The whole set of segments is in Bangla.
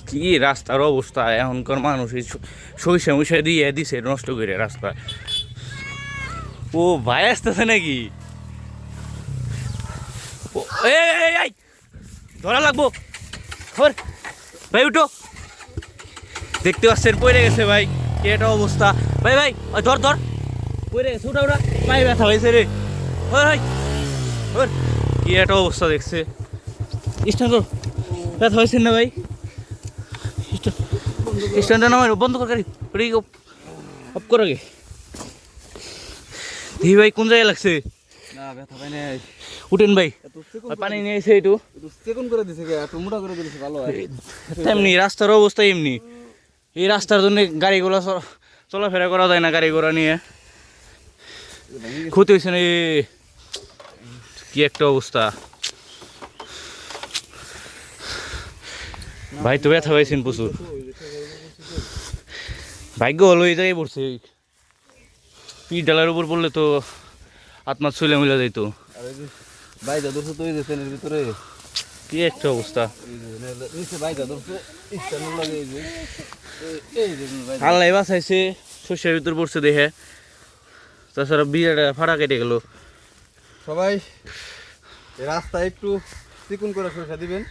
কি রাস্তার অবস্থা এখনকার মানুষ সইসা মইসা দিয়ে দিছে নষ্ট করে রাস্তা। ও ভাই আসতেছে নাকি? এই ধরা লাগবো ভাই, উঠো। দেখতে পাচ্ছেন পড়ে গেছে ভাই, কি একটা অবস্থা। ভাই ভাই ধর ধর, পড়ে গেছে, উঠা উঠা, পায়ে ব্যথা হয়েছে রে ভাই। কি একটা অবস্থা দেখছে, স্ট্যান্ড কর, ব্যথা হয়েছে না ভাই? স্ট্যান্ডটা নামাই বন্ধ কর গাড়ি, অফ করো গে। দেখি ভাই কোন জায়গায় লাগছে? না ব্যথা পাই নাই। উঠেন ভাই, পানি নিয়ে এসে একটু চেকন করে দিছে, একটু মোটা করে দিছে, ভালো হয়। তেমনি রাস্তার অবস্থা এমনি, এই রাস্তার জন্য গাড়িগুলো চলাফেরা করা যায় না, গাড়ি ঘোড়া নিয়ে ক্ষতি হয়েছে না। কি একটা অবস্থা ভাই, তো ব্যথা পাইছেন প্রচুর। ভাগ্য হলো এই জায়গায় পড়ছে, পিঠ ডালার উপর পড়লে তো আত্মা ছুলে মিলে যাইতো। ভাই দাদুর তো এই ট্রেনের ভিতরে কি একটা অবস্থা। আল্লাহ বাঁচাইছে, শস্যের ভিতর পড়ছে দেখে, তাছাড়া বিরাট ফাড়া কেটে গেল। সবাই রাস্তা একটু চিকুন করে সরিষা দিবেন,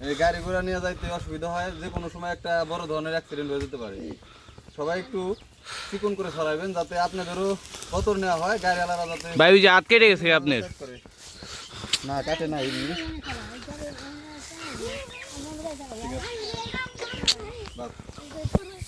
এই গাড়ি ঘোড়া নিয়ে যাইতে অসুবিধা হয়, যে কোনো সময় একটা বড় ধরনের অ্যাক্সিডেন্ট হয়ে যেতে পারে। সবাই একটু চিকুন করে সরাইবেন, যাতে আপনাদেরও কতর নেওয়া হয়, গাড়ি আলাদা যাতে। ভাই ওই যে হাত কেটে গেছে আপনার? না কাটে না, ঠিক আছে।